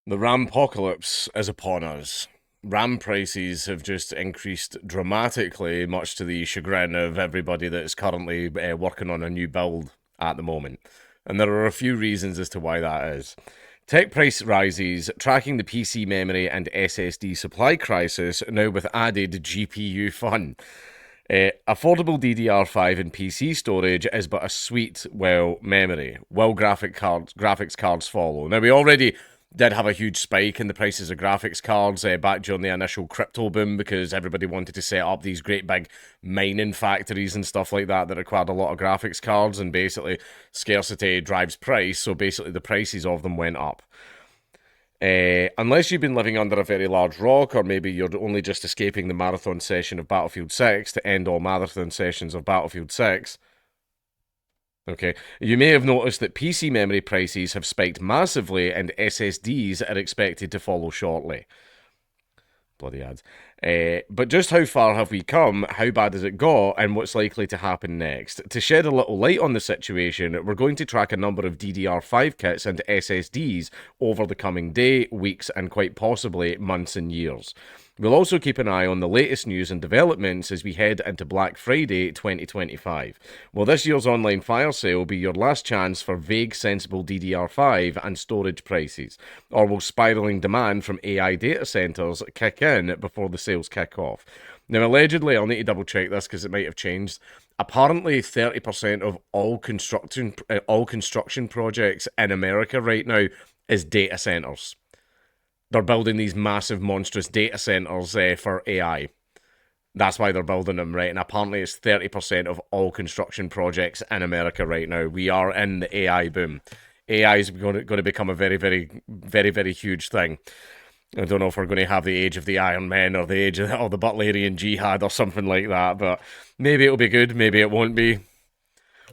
The RAMpocalypse is upon us. RAM prices have just increased dramatically, much to the chagrin of everybody that is currently working on a new build at the moment. And there are a few reasons as to why that is. Tech price rises, tracking the PC memory and SSD supply crisis, now with added GPU fun. Affordable DDR5 and PC storage is but a sweet, well, memory. Well, graphics cards follow. Now, we already did have a huge spike in the prices of graphics cards back during the initial crypto boom because everybody wanted to set up these great big mining factories and stuff like that that required a lot of graphics cards, and basically scarcity drives price, so basically the prices of them went up. Unless you've been living under a very large rock, or maybe you're only just escaping the marathon session of Battlefield 6 to end all marathon sessions of Battlefield 6, okay, you may have noticed that PC memory prices have spiked massively and SSDs are expected to follow shortly. Bloody ads. But just how far have we come, how bad has it got, and what's likely to happen next? To shed a little light on the situation, we're going to track a number of DDR5 kits and SSDs over the coming day, weeks, and quite possibly months and years. We'll also keep an eye on the latest news and developments as we head into Black Friday 2025. Will this year's online fire sale be your last chance for vague, sensible DDR5 and storage prices? Or will spiraling demand from AI data centers kick in before the sales kick off? Now, allegedly, I'll need to double check this because it might have changed. Apparently, 30% of all construction projects in America right now is data centers. They're building these massive, monstrous data centers for AI. That's why they're building them, right? And apparently it's 30% of all construction projects in America right now. We are in the AI boom. AI is going to become a very, very, very, very huge thing. I don't know if we're going to have the age of the Iron Men or the age of the Butlerian Jihad or something like that, but maybe it'll be good, maybe it won't be.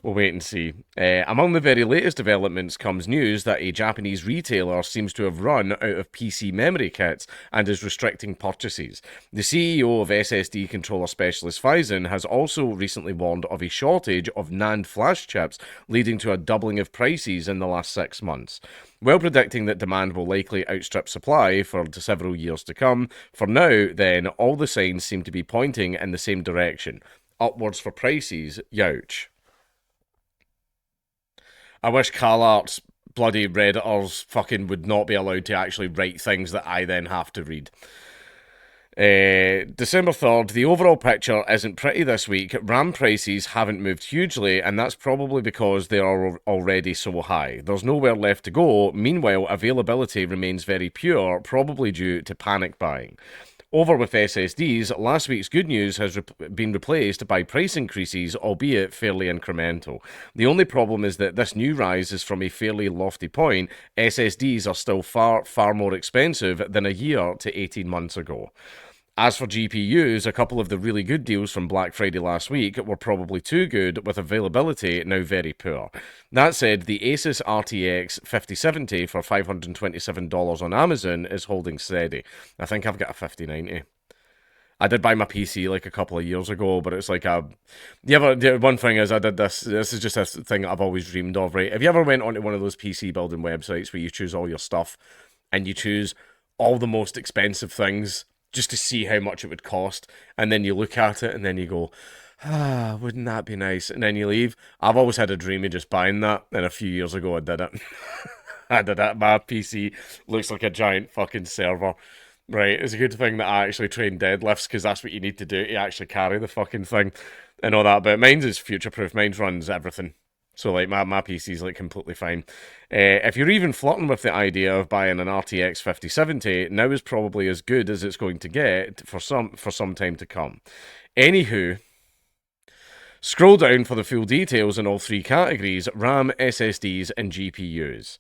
We'll wait and see. Among the very latest developments comes news that a Japanese retailer seems to have run out of PC memory kits and is restricting purchases. The CEO of SSD controller specialist Phison has also recently warned of a shortage of NAND flash chips, leading to a doubling of prices in the last 6 months. While predicting that demand will likely outstrip supply for several years to come, for now, then, all the signs seem to be pointing in the same direction. Upwards for prices, youch. I wish CalArt's bloody Redditors fucking would not be allowed to actually write things that I then have to read. December 3rd, the overall picture isn't pretty this week. RAM prices haven't moved hugely, and that's probably because they are already so high. There's nowhere left to go. Meanwhile, availability remains very pure, probably due to panic buying. Over with SSDs, last week's good news has been replaced by price increases, albeit fairly incremental. The only problem is that this new rise is from a fairly lofty point. SSDs are still far, far more expensive than a year to 18 months ago. As for GPUs, a couple of the really good deals from Black Friday last week were probably too good, with availability now very poor. That said, the Asus RTX 5070 for $527 on Amazon is holding steady. I think I've got a 5090. I did buy my PC like a couple of years ago, but it's like a. One thing is, I did this. This is just a thing I've always dreamed of, right? Have you ever went onto one of those PC building websites where you choose all your stuff and you choose all the most expensive things just to see how much it would cost, and then you look at it and then you go, wouldn't that be nice? And then you leave. I've always had a dream of just buying that, and a few years ago I did it. I did it. My PC looks like a giant fucking server. Right, it's a good thing that I actually train deadlifts because that's what you need to do to actually carry the fucking thing and all that. But mine's is future proof. Mine runs everything. So like my PC's like completely fine. If you're even flirting with the idea of buying an RTX 5070, now is probably as good as it's going to get for some time to come. Anywho, scroll down for the full details in all three categories: RAM, SSDs, and GPUs.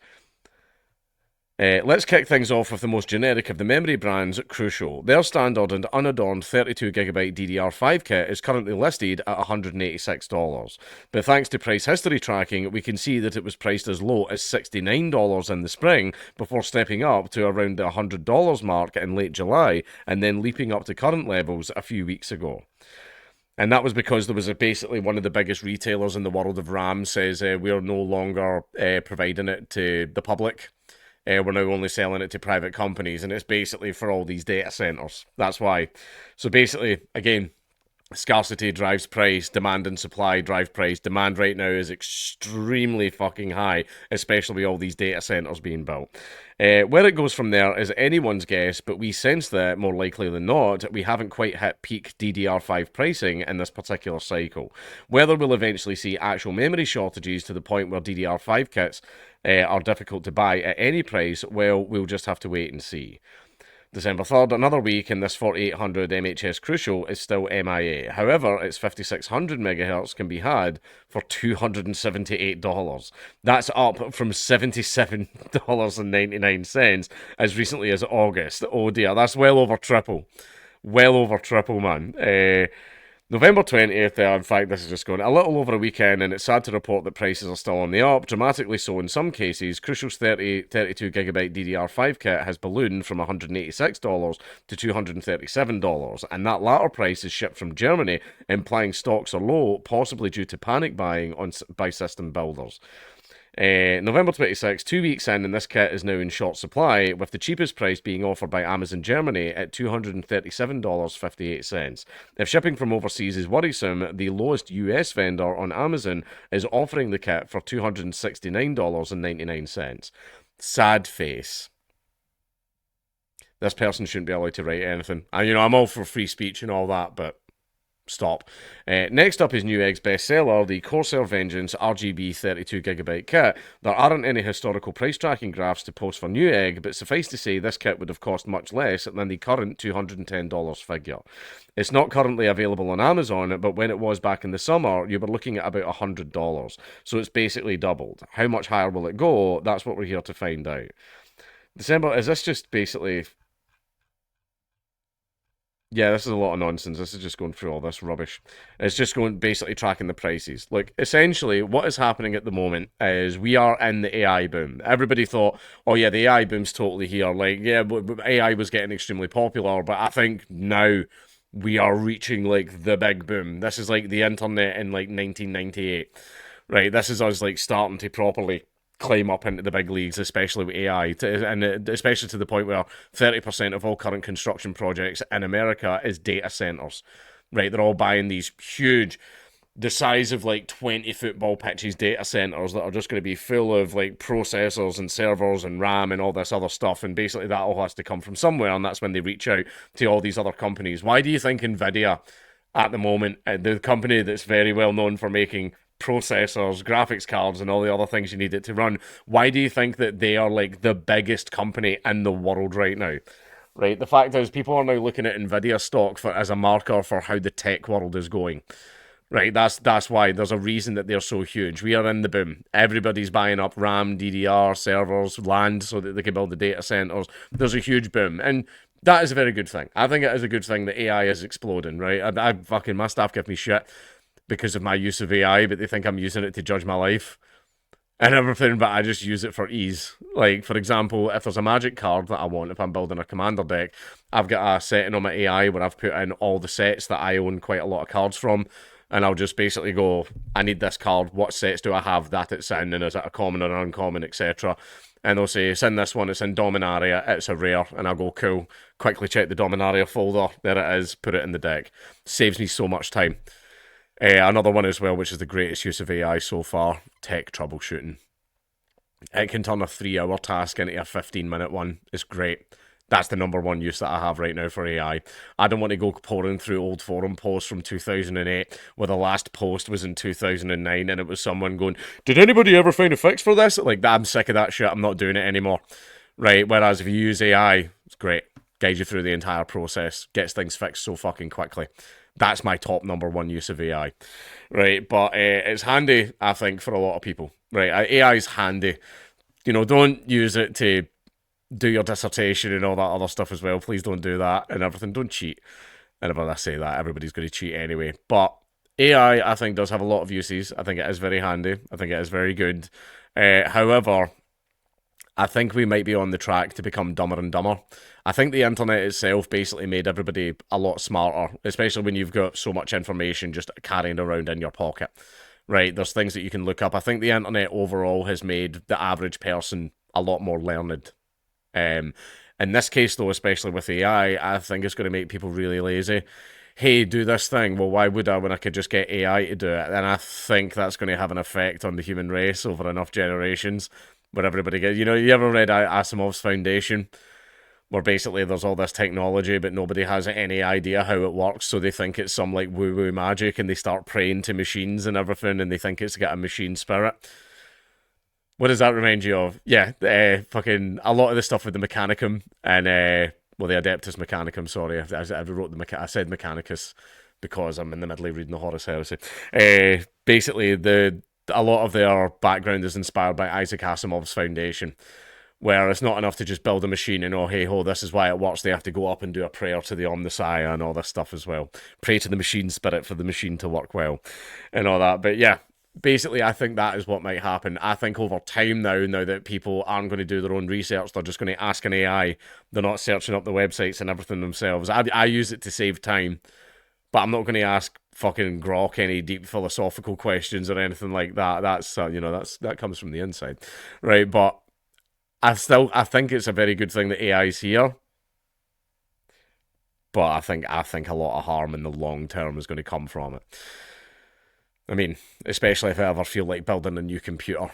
Let's kick things off with the most generic of the memory brands, Crucial. Their standard and unadorned 32GB DDR5 kit is currently listed at $186. But thanks to price history tracking, we can see that it was priced as low as $69 in the spring before stepping up to around the $100 mark in late July and then leaping up to current levels a few weeks ago. And that was because there was basically one of the biggest retailers in the world of RAM says we're no longer providing it to the public. We're now only selling it to private companies, and it's basically for all these data centers. That's why. So basically, again, scarcity drives price, demand and supply drive price. Demand right now is extremely fucking high, especially with all these data centers being built. Where it goes from there is anyone's guess, but we sense that more likely than not, we haven't quite hit peak DDR5 pricing in this particular cycle. Whether we'll eventually see actual memory shortages to the point where DDR5 kits are difficult to buy at any price, well, we'll just have to wait and see. December 3rd, another week, and this 4800 MHS Crucial is still MIA. However, its 5600 MHz can be had for $278. That's up from $77.99 as recently as August. Oh dear, that's well over triple. Well over triple, man. November 20th, in fact, this is just going a little over a weekend, and it's sad to report that prices are still on the up, dramatically so in some cases. Crucial's 32GB DDR5 kit has ballooned from $186 to $237, and that latter price is shipped from Germany, implying stocks are low, possibly due to panic buying by system builders. November 26, 2 weeks in, and this kit is now in short supply, with the cheapest price being offered by Amazon Germany at $237.58. If shipping from overseas is worrisome, the lowest US vendor on Amazon is offering the kit for $269.99. Sad face. This person shouldn't be allowed to write anything. And, I'm all for free speech and all that, but stop. Next up is Newegg's bestseller, the Corsair Vengeance RGB 32GB kit. There aren't any historical price tracking graphs to post for Newegg, but suffice to say this kit would have cost much less than the current $210 figure. It's not currently available on Amazon, but when it was back in the summer, you were looking at about $100. So it's basically doubled. How much higher will it go? That's what we're here to find out. December, is this just basically... Yeah, this is a lot of nonsense. This is just going through all this rubbish. It's just going basically tracking the prices. Look, essentially, what is happening at the moment is we are in the AI boom. Everybody thought, oh yeah, the AI boom's totally here. Like, yeah, AI was getting extremely popular, but I think now we are reaching like the big boom. This is like the internet in like 1998, right? This is us like starting to properly climb up into the big leagues, especially with AI, and especially to the point where 30% of all current construction projects in America is data centers, right? They're all buying these huge, the size of like 20 football pitches data centers that are just going to be full of like processors and servers and RAM and all this other stuff, and basically that all has to come from somewhere, and that's when they reach out to all these other companies. Why do you think NVIDIA, at the moment, the company that's very well known for making processors, graphics cards, and all the other things you need it to run, why do you think that they are like the biggest company in the world right now? Right, the fact is, people are now looking at Nvidia stock as a marker for how the tech world is going. Right, that's why there's a reason that they're so huge. We are in the boom. Everybody's buying up RAM, DDR, servers, land so that they can build the data centers. There's a huge boom, and that is a very good thing. I think it is a good thing that AI is exploding. Right, I fucking, my staff give me shit because of my use of AI, but they think I'm using it to judge my life and everything, but I just use it for ease. Like, for example, if there's a magic card that I want, if I'm building a commander deck, I've got a setting on my AI where I've put in all the sets that I own quite a lot of cards from, and I'll just basically go, I need this card, what sets do I have that it's in, and is it a common or uncommon, etc. And they'll say, it's in this one, it's in Dominaria, it's a rare, and I'll go, cool, quickly check the Dominaria folder, there it is, put it in the deck. Saves me so much time. Another one as well, which is the greatest use of AI so far, tech troubleshooting. It can turn a 3-hour task into a 15-minute one. It's great. That's the number one use that I have right now for AI. I don't want to go pouring through old forum posts from 2008, where the last post was in 2009, and it was someone going, did anybody ever find a fix for this? Like, I'm sick of that shit. I'm not doing it anymore. Right, whereas if you use AI, it's great. Guides you through the entire process. Gets things fixed so fucking quickly. That's my top number one use of AI, right? But it's handy, I think, for a lot of people, right? AI is handy. Don't use it to do your dissertation and all that other stuff as well. Please don't do that and everything. Don't cheat. And if I say that, everybody's going to cheat anyway. But AI, I think, does have a lot of uses. I think it is very handy. I think it is very good. However, I think we might be on the track to become dumber and dumber. I think the internet itself basically made everybody a lot smarter, especially when you've got so much information just carrying around in your pocket, right? There's things that you can look up. I think the internet overall has made the average person a lot more learned. Um, in this case, though, especially with AI, I think it's going to make people really lazy. Hey, do this thing. Well, why would I when I could just get AI to do it? And I think that's going to have an effect on the human race over enough generations where everybody gets. You ever read Asimov's Foundation? Where basically there's all this technology, but nobody has any idea how it works, so they think it's some like woo woo magic, and they start praying to machines and everything, and they think it's got a machine spirit. What does that remind you of? Yeah, fucking a lot of the stuff with the Mechanicum and well, the Adeptus Mechanicum. Sorry, I wrote I said Mechanicus because I'm in the middle of reading the Horus Heresy. Basically, a lot of their background is inspired by Isaac Asimov's Foundation, where it's not enough to just build a machine and, oh, hey ho, this is why it works. They have to go up and do a prayer to the Omnissiah and all this stuff as well. Pray to the machine spirit for the machine to work well and all that. But yeah, basically, I think that is what might happen. I think over time now that people aren't going to do their own research, they're just going to ask an AI. They're not searching up the websites and everything themselves. I use it to save time, but I'm not going to ask fucking Grok any deep philosophical questions or anything like that. That comes from the inside, right? But I think it's a very good thing that AI is here. But I think a lot of harm in the long term is going to come from it. I mean, especially if I ever feel like building a new computer.